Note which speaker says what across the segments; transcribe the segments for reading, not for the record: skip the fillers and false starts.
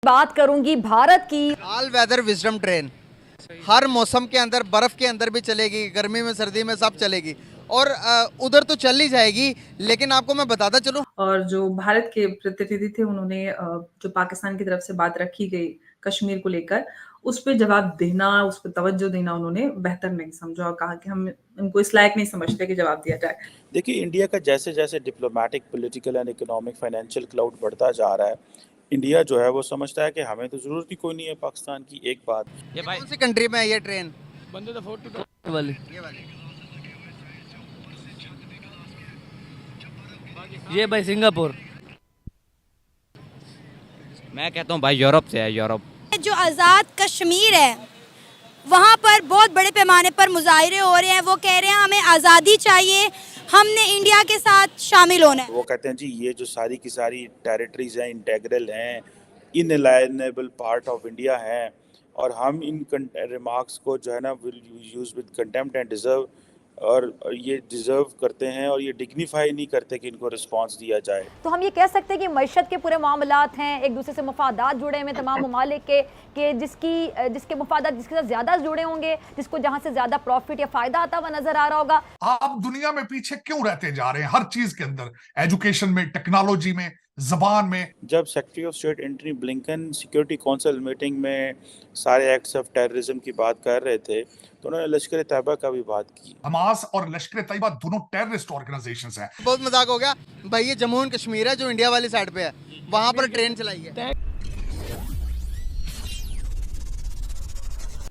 Speaker 1: बात करूंगी भारत की।
Speaker 2: ऑल वेदर विजडम ट्रेन हर मौसम के अंदर, बर्फ के अंदर भी चलेगी, गर्मी में सर्दी में सब चलेगी और उधर तो चल ही जाएगी। लेकिन आपको मैं बताता चलूं,
Speaker 3: और जो भारत के प्रतिनिधि थे उन्होंने जो पाकिस्तान की तरफ से बात रखी गई कश्मीर को लेकर, उस पर जवाब देना, उस पर तवज्जो देना उन्होंने बेहतर नहीं समझा और कहा कि हम इनको इस लायक नहीं समझते कि जवाब दिया जाए।
Speaker 4: देखिए, इंडिया का जैसे जैसे diplomatic, political and economic, financial cloud बढ़ता जा रहा है, इंडिया जो है वो समझता है कि हमें तो ज़रूरत ही कोई नहीं है पाकिस्तान की। एक बात,
Speaker 2: ये कौन सी कंट्री में है ये ट्रेन?
Speaker 5: बंदे तो 42 वाली,
Speaker 2: ये वाली।
Speaker 5: ये भाई सिंगापुर।
Speaker 6: मैं कहता हूँ भाई यूरोप से है, यूरोप।
Speaker 7: जो आज़ाद कश्मीर है वहाँ पर बहुत बड़े पैमाने पर मुजाहरे हो रहे हैं। वो कह रहे हैं हमें आज़ादी चाहिए, हमने इंडिया के साथ शामिल होना है।
Speaker 4: वो कहते हैं जी ये जो सारी की सारी टेरिटरीज हैं, इंटेग्रल हैं, इनअलाइनेबल पार्ट ऑफ इंडिया हैं, और हम इन रिमार्क्स को जो है ना will use with contempt and deserve, और ये डिज़र्व करते हैं और ये डिग्निफाई नहीं करते कि इनको रिस्पांस दिया जाए।
Speaker 1: तो हम ये कह सकते हैं कि मईशत के पूरे मामलात हैं, एक दूसरे से मफादात जुड़े हुए तमाम ममालिक के जिसके मफादात जिसके साथ ज़्यादा जुड़े होंगे, जिसको जहाँ से ज़्यादा प्रॉफिट या फ़ायदा आता हुआ नज़र आ रहा होगा।
Speaker 8: आप दुनिया में पीछे क्यों रहते जा रहे हैं? हर चीज के अंदर, एजुकेशन में, टेक्नोलॉजी में, जबान में।
Speaker 4: जब secretary of state Antony Blinken security council meeting में सारे एक्ट्स ऑफ टेररिज्म की बात कर रहे थे, तो उन्होंने लश्कर तैयबा का भी बात की।
Speaker 8: हमास और लश्कर तैयबा दोनों टेररिस्ट ऑर्गेनाइजेशंस हैं।
Speaker 2: बहुत मजाक हो गया भाई। ये जम्मू एंड कश्मीर है जो इंडिया वाली साइड पे है, वहां पर ट्रेन चलाई है।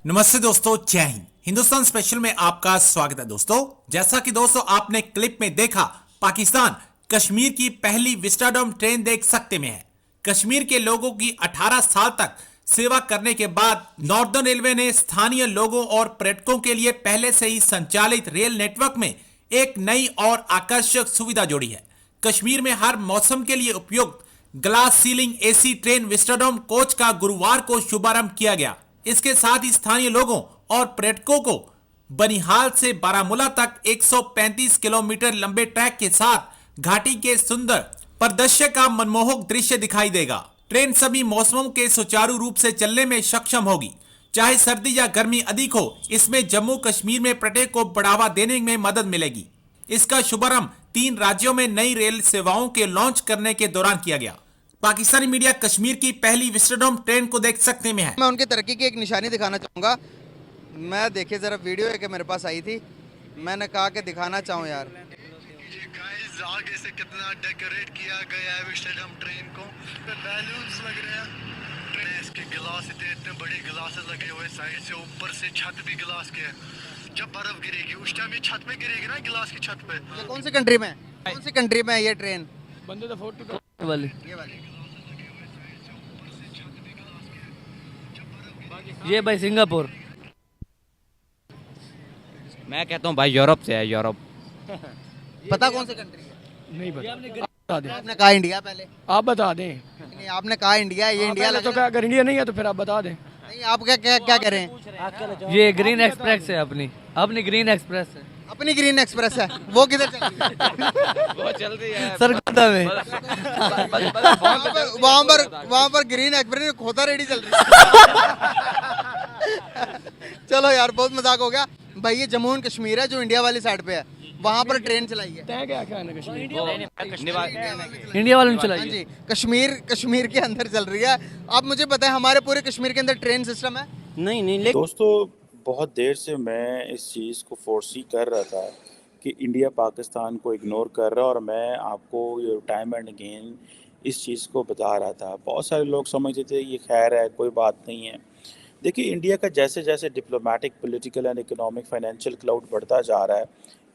Speaker 9: नमस्ते दोस्तों, जय हिंद। हिंदुस्तान स्पेशल में आपका स्वागत है दोस्तों। जैसा कि दोस्तों आपने क्लिप में देखा, पाकिस्तान कश्मीर की पहली विस्टाडोम ट्रेन देख सकते में है। कश्मीर के लोगों की 18 साल तक सेवा करने के बाद नॉर्दर्न रेलवे ने स्थानीय लोगों और पर्यटकों के लिए पहले से ही संचालित रेल नेटवर्क में एक नई और आकर्षक सुविधा जोड़ी है। कश्मीर में हर मौसम के लिए उपयुक्त glass ceiling AC train vistadome coach का गुरुवार को शुभारंभ किया गया। इसके साथ ही स्थानीय लोगों और पर्यटकों को बनिहाल से बारामूला तक 135 किलोमीटर लंबे ट्रैक के साथ घाटी के सुंदर परिदृश्य का मनमोहक दृश्य दिखाई देगा। ट्रेन सभी मौसमों के सुचारू रूप से चलने में सक्षम होगी, चाहे सर्दी या गर्मी अधिक हो। इसमें जम्मू कश्मीर में पर्यटन को बढ़ावा देने में मदद मिलेगी। इसका शुभारंभ 3 राज्यों में नई रेल सेवाओं के लॉन्च करने के दौरान किया गया। पाकिस्तानी मीडिया कश्मीर की पहली विस्टाडोम ट्रेन को देख सकते में है।
Speaker 2: मैं उनकी तरक्की की एक निशानी दिखाना चाहूँगा। मैं देखिए जरा वीडियो है कि मेरे पास आई थी, मैंने कहा कि दिखाना चाहूँ यार।
Speaker 10: आगे से कितना डेकोरेट किया गया है विस्टाडोम ट्रेन को, बैलून्स लग रहे हैं। ट्रेन इसके गिलास इतने बड़े गिलास लगे हुए साइड से, ऊपर से छत भी गिलास के है। जब बर्फ गिरेगी उस टाइम ये छत में गिरेगी ना, गिलास की छत पे।
Speaker 2: ये कौन सी कंट्री में, कौन सी कंट्री में है ये ट्रेन?
Speaker 5: बंदे तो 42 वाली,
Speaker 2: ये वाली।
Speaker 5: ये भाई सिंगापुर।
Speaker 6: मैं कहता हूँ भाई यूरोप से है, यूरोप।
Speaker 2: पता कौन सी कंट्री है?
Speaker 5: नहीं बता दें,
Speaker 2: आपने कहा इंडिया पहले।
Speaker 5: आप बता दें।
Speaker 2: नहीं, आपने कहा इंडिया, ये इंडिया
Speaker 5: पहले
Speaker 2: लग
Speaker 5: तो
Speaker 2: रहा
Speaker 5: क्या, अगर इंडिया नहीं है तो फिर आप बता दें।
Speaker 2: नहीं, आप क्या क्या क्या कह रहे हैं?
Speaker 5: ये ग्रीन एक्सप्रेस है, अपनी ग्रीन एक्सप्रेस है।
Speaker 2: अपनी ग्रीन एक्सप्रेस है, वो किधर चल रही है?
Speaker 6: वो चल रही है
Speaker 5: सरगोदा में।
Speaker 2: वहाँ पर ग्रीन एक्सप्रेस खोता रेडी चल रही है। चलो यार, बहुत मजाक हो गया भाई। ये जम्मू एंड कश्मीर है जो इंडिया वाली साइड पे है, वहाँ पर ट्रेन चलाई है।
Speaker 5: क्या क्या है ना कश्मीर,
Speaker 6: इंडिया
Speaker 5: वालों ने
Speaker 2: हाँ
Speaker 5: चलाई
Speaker 2: जी, कश्मीर के अंदर चल रही है। आप मुझे बताएं, हमारे पूरे कश्मीर के अंदर ट्रेन सिस्टम है?
Speaker 6: नहीं।
Speaker 4: दोस्तों, बहुत देर से मैं इस चीज़ को फोर्सी कर रहा था कि इंडिया पाकिस्तान को इग्नोर कर रहा है, और मैं आपको ये टाइम एंड अगेन इस चीज़ को बता रहा था। बहुत सारे लोग समझते थे ये खैर है, कोई बात नहीं है। देखिए, इंडिया का जैसे जैसे diplomatic, political and economic, financial cloud बढ़ता जा रहा है,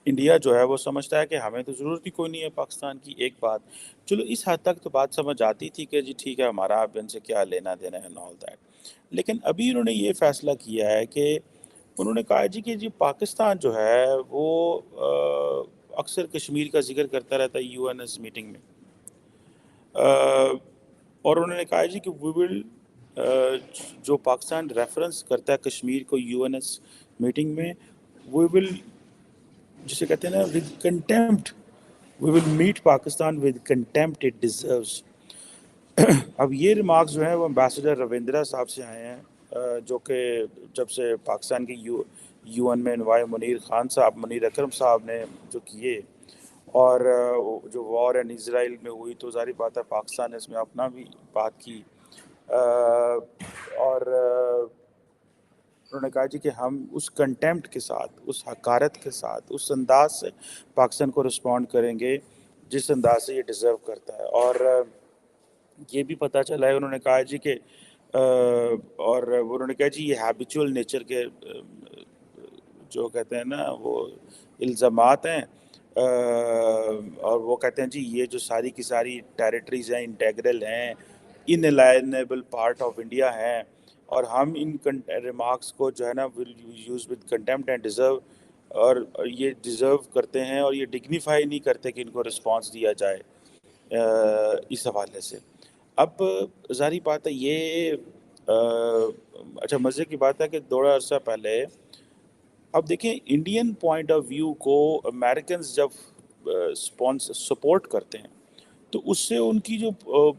Speaker 4: इंडिया जो है वो समझता है कि हमें तो ज़रूरत ही कोई नहीं है पाकिस्तान की। एक बात, चलो इस हद तक तो बात समझ आती थी कि जी ठीक है, हमारा अब इनसे क्या लेना देना है, ऑल दैट। लेकिन अभी उन्होंने ये फैसला किया है कि उन्होंने कहा जी कि जी पाकिस्तान जो है वो अक्सर कश्मीर का जिक्र करता रहता है यूएनएस मीटिंग में, और उन्होंने कहा जी कि वी विल, जो पाकिस्तान रेफरेंस करता है कश्मीर को यूएनएस मीटिंग में, वी विल, जिसे कहते हैं ना, with contempt, we will meet Pakistan with contempt it deserves. اب یہ ریمارکس جو ہیں وہ امبیسڈر رویندرا صاحب سے آئے ہیں، جو کہ جب سے پاکستان کے یو این میں انوائے منیر اکرم صاحب نے جو کیے، اور جو وار ان اسرائیل میں ہوئی، تو ظاہر بات ہے پاکستان نے اس میں اپنا بھی بات کی، اور انہوں نے کہا جی کہ ہم اس کنٹیمپٹ کے ساتھ، اس حقارت کے ساتھ، اس انداز سے پاکستان کو رسپونڈ کریں گے جس انداز سے یہ ڈیزرو کرتا ہے. اور یہ بھی پتہ چلا ہے، انہوں نے کہا جی کہ اور انہوں نے کہا جی یہ ہیبیچول نیچر کے جو کہتے ہیں نا وہ الزامات ہیں، اور وہ کہتے ہیں جی یہ جو ساری کی ساری ٹیریٹریز ہیں انٹیگرل ہیں، انالائنیبل پارٹ آف انڈیا ہیں، اور ہم ان ریمارکس کو جو ہے نا will use with contempt and deserve, اور یہ ڈیزرو کرتے ہیں اور یہ ڈگنیفائی نہیں کرتے کہ ان کو رسپانس دیا جائے اس حوالے سے. اب ظاہری بات ہے یہ اچھا مزے کی بات ہے کہ تھوڑا عرصہ پہلے، اب دیکھیں انڈین پوائنٹ آف ویو کو امریکنز جب سپورٹ کرتے ہیں تو اس سے ان کی جو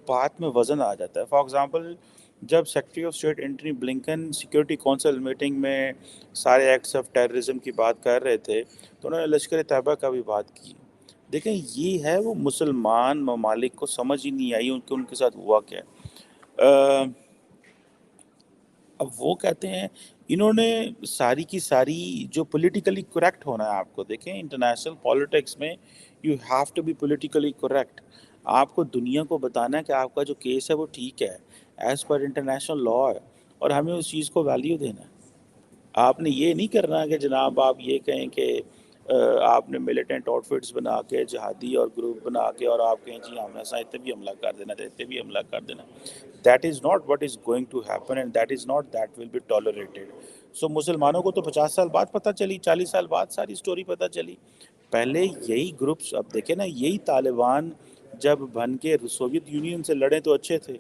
Speaker 4: بات میں وزن آ جاتا ہے. فار ایگزامپل جب secretary of state Antony Blinken security council meeting میں سارے ایکٹس آف ٹیررزم کی بات کر رہے تھے تو انہوں نے لشکر طیبہ کا بھی بات کی. دیکھیں یہ ہے وہ مسلمان ممالک کو سمجھ ہی نہیں آئی ان کے ساتھ ہوا کیا. اب وہ کہتے ہیں انہوں نے ساری کی ساری جو پولیٹیکلی کریکٹ ہونا ہے، آپ کو دیکھیں انٹرنیشنل پالیٹکس میں you have to be politically correct. آپ کو دنیا کو بتانا ہے کہ آپ کا جو کیس ہے وہ ٹھیک ہے ایز پر انٹرنیشنل لا ہے، اور ہمیں اس چیز کو ویلیو دینا ہے. آپ نے یہ نہیں کرنا کہ جناب آپ یہ کہیں کہ آپ نے ملیٹنٹ آؤٹ فٹس بنا کے جہادی اور گروپ بنا کے اور آپ کہیں جی ہم ایسا اتنے بھی حملہ کر دینا اتنے بھی حملہ کر دینا. That is not what is going to happen and that is not that will be tolerated. So مسلمانوں کو تو 50 سال بعد پتہ چلی، 40 سال بعد ساری سٹوری پتہ چلی. پہلے یہی گروپس، اب دیکھیں نا یہی طالبان جب بن کے سوویت یونین سے لڑے تو اچھے تھے،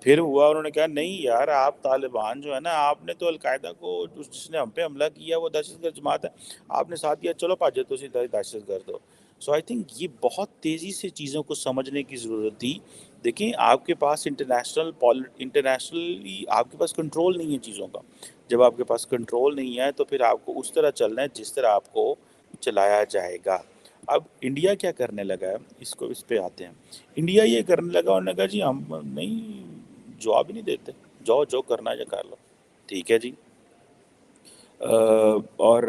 Speaker 4: پھر ہوا انہوں نے کہا نہیں یار آپ طالبان جو ہے نا، آپ نے تو القاعدہ کو جس نے ہم پہ حملہ کیا وہ دہشت گرد جماعت ہے، آپ نے ساتھ دیا چلو بھاجو تو اسی دہشت گرد ہو. سو آئی تھنک یہ بہت تیزی سے چیزوں کو سمجھنے کی ضرورت تھی. دیکھیں آپ کے پاس انٹرنیشنلی آپ کے پاس کنٹرول نہیں ہے چیزوں کا. جب آپ کے پاس کنٹرول نہیں ہے تو پھر آپ کو اس طرح چلنا ہے جس طرح آپ کو چلایا جائے گا. اب انڈیا کیا کرنے لگا ہے، اس پہ آتے ہیں. انڈیا یہ کرنے لگا، انہوں نے کہا جی ہم نہیں جواب ہی نہیں دیتے، جو کرنا ہے یا کر لو، ٹھیک ہے جی. اور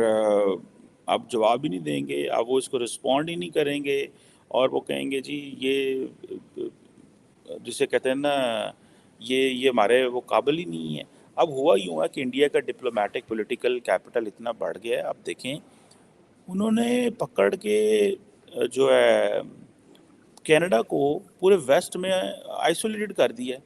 Speaker 4: اب جواب ہی نہیں دیں گے، اب وہ اس کو رسپونڈ ہی نہیں کریں گے، اور وہ کہیں گے جی یہ جسے کہتے ہیں نا یہ ہمارے وہ قابل ہی نہیں ہے. اب ہوا یوں ہے کہ انڈیا کا ڈپلومیٹک پولیٹیکل کیپٹل اتنا بڑھ گیا ہے. اب دیکھیں انہوں نے پکڑ کے جو ہے کینیڈا کو پورے ویسٹ میں آئسولیٹڈ کر دیا ہے.